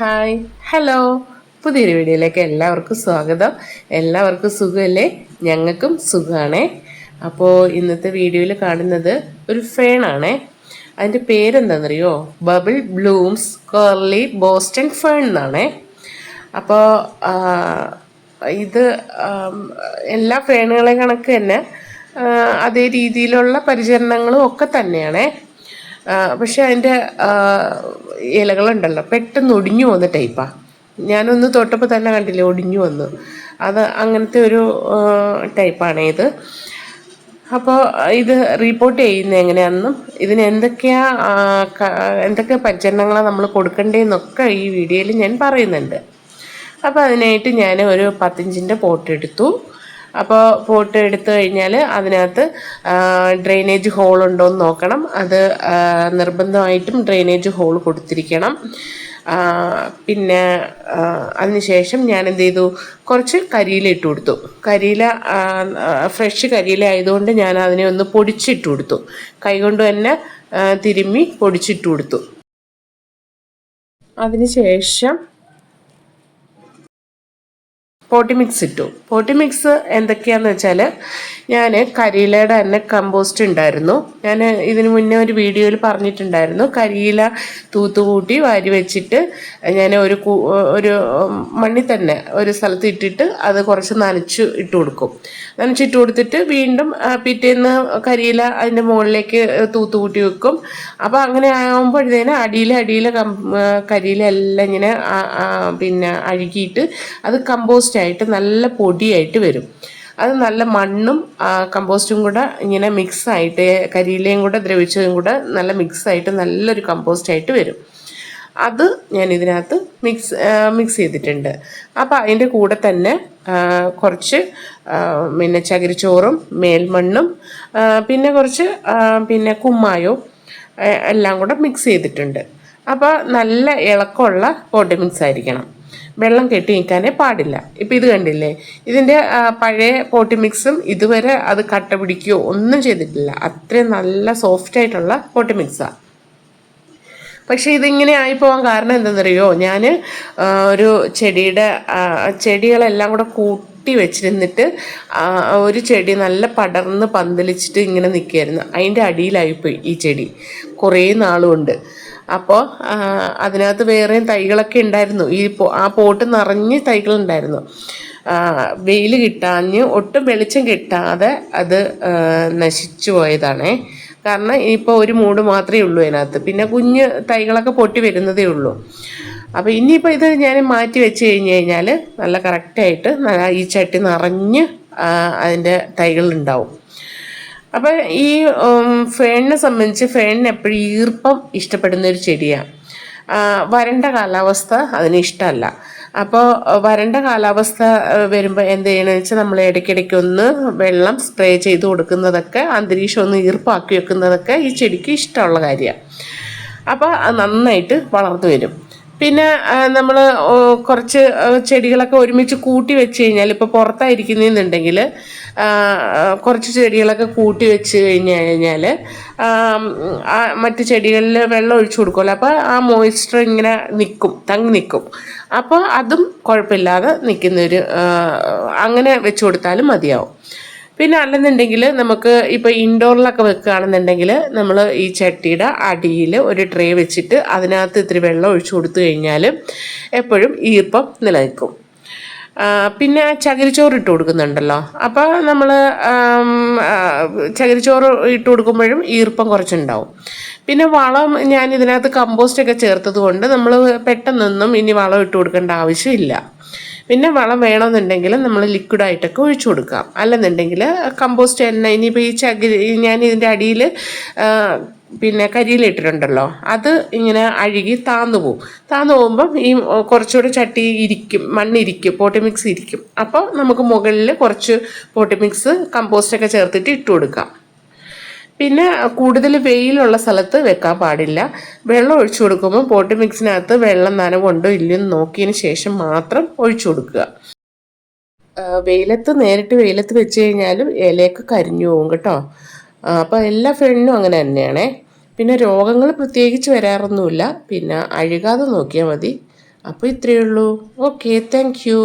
Hi hello പുതിയൊരു വീഡിയോയിലേക്ക് എല്ലാവർക്കും സ്വാഗതം. എല്ലാവർക്കും സുഖമല്ലേ? ഞങ്ങൾക്കും സുഖമാണേ. അപ്പോൾ ഇന്നത്തെ വീഡിയോയിൽ കാണുന്നത് ഒരു ഫേണാണേ. അതിൻ്റെ പേരെന്താണെന്നറിയോ? Bubble blooms curly Boston fern എന്നാണേ. അപ്പോൾ ഇത് എല്ലാ ഫേണുകളെ കണക്ക് തന്നെ അതേ രീതിയിലുള്ള പരിചരണങ്ങളും ഒക്കെ തന്നെയാണേ. പക്ഷെ അതിൻ്റെ ഇലകളുണ്ടല്ലോ പെട്ടെന്ന് ഒടിഞ്ഞു പോകുന്ന ടൈപ്പാണ്. ഞാനൊന്ന് തൊട്ടപ്പോൾ തന്നെ കണ്ടില്ലേ, ഒടിഞ്ഞു വന്നു. അത് അങ്ങനത്തെ ഒരു ടൈപ്പാണ് ഇത്. അപ്പോൾ ഇത് റീപ്പോർട്ട് ചെയ്യുന്നത് എങ്ങനെയാണെന്നും ഇതിന് എന്തൊക്കെ പരിചരണങ്ങളാണ് നമ്മൾ കൊടുക്കേണ്ടതെന്നൊക്കെ ഈ വീഡിയോയിൽ ഞാൻ പറയുന്നുണ്ട്. അപ്പോൾ അതിനായിട്ട് ഞാൻ ഒരു 10 ഇഞ്ചിൻ്റെ പോട്ട് എടുത്തു. അപ്പോൾ പോട്ട് എടുത്തു കഴിഞ്ഞാൽ അതിനകത്ത് ഡ്രെയിനേജ് ഹോൾ ഉണ്ടോ എന്ന് നോക്കണം. അത് നിർബന്ധമായിട്ടും ഡ്രെയിനേജ് ഹോൾ കൊടുത്തിരിക്കണം. പിന്നെ അതിനുശേഷം ഞാൻ എന്ത് ചെയ്തു, കുറച്ച് കരിയില ഇട്ട് കൊടുത്തു. കരിയില ഫ്രഷ് കരിയില ആയതുകൊണ്ട് ഞാൻ അതിനെ ഒന്ന് പൊടിച്ചിട്ട് കൊടുത്തു. കൈകൊണ്ട് തന്നെ തിരുമ്മി പൊടിച്ചിട്ട് കൊടുത്തു. അതിനുശേഷം പോട്ടി മിക്സ് ഇട്ടു. പോട്ടി മിക്സ് എന്തൊക്കെയാണെന്ന് വെച്ചാൽ, ഞാൻ കരിയിലയുടെ തന്നെ കമ്പോസ്റ്റ് ഉണ്ടായിരുന്നു. ഞാൻ ഇതിന് മുന്നേ ഒരു വീഡിയോയിൽ പറഞ്ഞിട്ടുണ്ടായിരുന്നു. കരിയില തൂത്തുകൂട്ടി വാരി വെച്ചിട്ട് ഞാൻ ഒരു മണ്ണിൽ തന്നെ ഒരു സ്ഥലത്ത് ഇട്ടിട്ട് അത് കുറച്ച് നനച്ചിട്ട് കൊടുക്കും. നനച്ചിട്ട് കൊടുത്തിട്ട് വീണ്ടും പിറ്റേന്ന് കരിയില അതിൻ്റെ മുകളിലേക്ക് തൂത്തുകൂട്ടി വെക്കും. അപ്പോൾ അങ്ങനെ ആകുമ്പോഴത്തേന് അടിയിലെ കരിയില എല്ലാം ഇങ്ങനെ പിന്നെ അഴുകിയിട്ട് അത് കമ്പോസ്റ്റ് ആയിട്ട് നല്ല പൊടിയായിട്ട് വരും. അത് നല്ല മണ്ണും കമ്പോസ്റ്റും കൂടെ ഇങ്ങനെ മിക്സായിട്ട്, കരിയിലയും കൂടെ ദ്രവിച്ചതും കൂടെ നല്ല മിക്സായിട്ട് നല്ലൊരു കമ്പോസ്റ്റായിട്ട് വരും. അത് ഞാൻ ഇതിനകത്ത് മിക്സ് ചെയ്തിട്ടുണ്ട്. അപ്പോൾ അതിൻ്റെ കൂടെ തന്നെ കുറച്ച് പിന്നെ ചകിരിച്ചോറും മേൽമണ്ണും പിന്നെ കുറച്ച് പിന്നെ കുമ്മായവും എല്ലാം കൂടെ മിക്സ് ചെയ്തിട്ടുണ്ട്. അപ്പോൾ നല്ല ഇളക്കമുള്ള പോട്ടി മിക്സ് ആയിരിക്കണം. വെള്ളം കെട്ടി നിൽക്കാനേ പാടില്ല. ഇപ്പം ഇത് കണ്ടില്ലേ, ഇതിൻ്റെ പഴയ പോട്ടി മിക്സും ഇതുവരെ അത് കട്ട പിടിക്കുകയോ ഒന്നും ചെയ്തിട്ടില്ല. അത്രയും നല്ല സോഫ്റ്റായിട്ടുള്ള പോട്ടി മിക്സാണ്. പക്ഷേ ഇതിങ്ങനെ ആയിപ്പോവാൻ കാരണം എന്താണെന്നറിയോ? ഞാൻ ഒരു ചെടികളെല്ലാം കൂടെ കൂട്ടി വെച്ചിരുന്നിട്ട് ഒരു ചെടി നല്ല പടർന്ന് പന്തലിച്ചിട്ട് ഇങ്ങനെ നിൽക്കുകയായിരുന്നു. അതിൻ്റെ അടിയിലായിപ്പോയി ഈ ചെടി കുറേ നാളുകൊണ്ട്. അപ്പോൾ അതിനകത്ത് വേറെയും തൈകളൊക്കെ ഉണ്ടായിരുന്നു. ആ പോട്ട് നിറഞ്ഞ് തൈകളുണ്ടായിരുന്നു. വെയിൽ കിട്ടാഞ്ഞ് ഒട്ടും വെളിച്ചം കിട്ടാതെ അത് നശിച്ചു പോയതാണേ. കാരണം ഇപ്പോൾ ഒരു മൂട് മാത്രമേ ഉള്ളൂ അതിനകത്ത്. പിന്നെ കുഞ്ഞ് തൈകളൊക്കെ പൊട്ടി വരുന്നതേ ഉള്ളൂ. അപ്പോൾ ഇനിയിപ്പോൾ ഇത് ഞാൻ മാറ്റി വെച്ച് കഴിഞ്ഞാൽ നല്ല കറക്റ്റായിട്ട് ഈ ചട്ടി നിറഞ്ഞ് അതിൻ്റെ തൈകളുണ്ടാവും. അപ്പം ഈ ഫേണിനെ സംബന്ധിച്ച്, ഫേണിന് എപ്പോഴും ഈർപ്പം ഇഷ്ടപ്പെടുന്ന ഒരു ചെടിയാണ്. വരണ്ട കാലാവസ്ഥ അതിന് ഇഷ്ടമല്ല. അപ്പോൾ വരണ്ട കാലാവസ്ഥ വരുമ്പോൾ എന്ത് ചെയ്യണമെന്ന് വെച്ചാൽ, നമ്മൾ ഇടയ്ക്കിടയ്ക്കൊന്ന് വെള്ളം സ്പ്രേ ചെയ്ത് കൊടുക്കുന്നതൊക്കെ, അന്തരീക്ഷം ഒന്ന് ഈർപ്പാക്കി വെക്കുന്നതൊക്കെ ഈ ചെടിക്ക് ഇഷ്ടമുള്ള കാര്യമാണ്. അപ്പോൾ അത് നന്നായിട്ട് വളർന്നു വരും. പിന്നെ നമ്മൾ കുറച്ച് ചെടികളൊക്കെ ഒരുമിച്ച് കൂട്ടി വെച്ച് കഴിഞ്ഞാൽ, ഇപ്പോൾ പുറത്തായിരിക്കുന്നെന്നുണ്ടെങ്കിൽ കുറച്ച് ചെടികളൊക്കെ കൂട്ടി വെച്ച് കഴിഞ്ഞാൽ മറ്റ് ചെടികളിൽ വെള്ളം ഒഴിച്ചു കൊടുക്കുമല്ലോ. അപ്പോൾ ആ മോയ്സ്ചർ ഇങ്ങനെ തങ്ങി നിൽക്കും. അപ്പോൾ അതും കുഴപ്പമില്ലാതെ നിൽക്കുന്നൊരു അങ്ങനെ വെച്ച് കൊടുത്താലും മതിയാവും. പിന്നെ അല്ലെന്നുണ്ടെങ്കിൽ നമുക്ക് ഇപ്പോൾ ഇൻഡോറിലൊക്കെ വെക്കുകയാണെന്നുണ്ടെങ്കിൽ, നമ്മൾ ഈ ചട്ടിയുടെ അടിയിൽ ഒരു ട്രേ വെച്ചിട്ട് അതിനകത്ത് ഇത്തിരി വെള്ളം ഒഴിച്ചു കൊടുത്തു കഴിഞ്ഞാൽ എപ്പോഴും ഈർപ്പം നിലനിൽക്കും. പിന്നെ ചകിരിച്ചോറ് ഇട്ട് കൊടുക്കുന്നുണ്ടല്ലോ. അപ്പോൾ നമ്മൾ ചകിരിച്ചോറ് ഇട്ട് കൊടുക്കുമ്പോഴും ഈർപ്പം കുറച്ചുണ്ടാവും. പിന്നെ വളം ഞാൻ ഇതിനകത്ത് കമ്പോസ്റ്റൊക്കെ ചേർത്തത് കൊണ്ട് നമ്മൾ പെട്ടെന്നൊന്നും ഇനി വളം ഇട്ട് കൊടുക്കേണ്ട ആവശ്യമില്ല. പിന്നെ വളം വേണമെന്നുണ്ടെങ്കിൽ നമ്മൾ ലിക്വിഡായിട്ടൊക്കെ ഒഴിച്ചു കൊടുക്കാം. അല്ലെന്നുണ്ടെങ്കിൽ കമ്പോസ്റ്റ് തന്നെ. ഇനിയിപ്പോൾ ഞാൻ ഇതിൻ്റെ അടിയിൽ പിന്നെ കരിയിലിട്ടിട്ടുണ്ടല്ലോ, അത് ഇങ്ങനെ അഴുകി താന്നു പോകുമ്പം ഈ കുറച്ചുകൂടെ ചട്ടി മണ്ണിരിക്കും, പോട്ടി മിക്സ് ഇരിക്കും. അപ്പോൾ നമുക്ക് മുകളിൽ കുറച്ച് പോട്ടി മിക്സ് കമ്പോസ്റ്റൊക്കെ ചേർത്തിട്ട് ഇട്ട് കൊടുക്കാം. പിന്നെ കൂടുതൽ വെയിലുള്ള സ്ഥലത്ത് വെക്കാൻ പാടില്ല. വെള്ളം ഒഴിച്ചു കൊടുക്കുമ്പോൾ പോട്ടി മിക്സിനകത്ത് വെള്ളം നനവുണ്ടോ ഇല്ലയോ എന്ന് നോക്കിയതിന് ശേഷം മാത്രം ഒഴിച്ചു കൊടുക്കുക. നേരിട്ട് വെയിലത്ത് വെച്ച് കഴിഞ്ഞാലും ഇലയൊക്കെ കരിഞ്ഞു പോകും കേട്ടോ. അപ്പോൾ എല്ലാ ഫേണിനും അങ്ങനെ തന്നെയാണേ. പിന്നെ രോഗങ്ങൾ പ്രത്യേകിച്ച് വരാറൊന്നുമില്ല. പിന്നെ അഴുകാതെ നോക്കിയാൽ മതി. അപ്പോൾ ഇത്രയേ ഉള്ളൂ. Okay, thank you.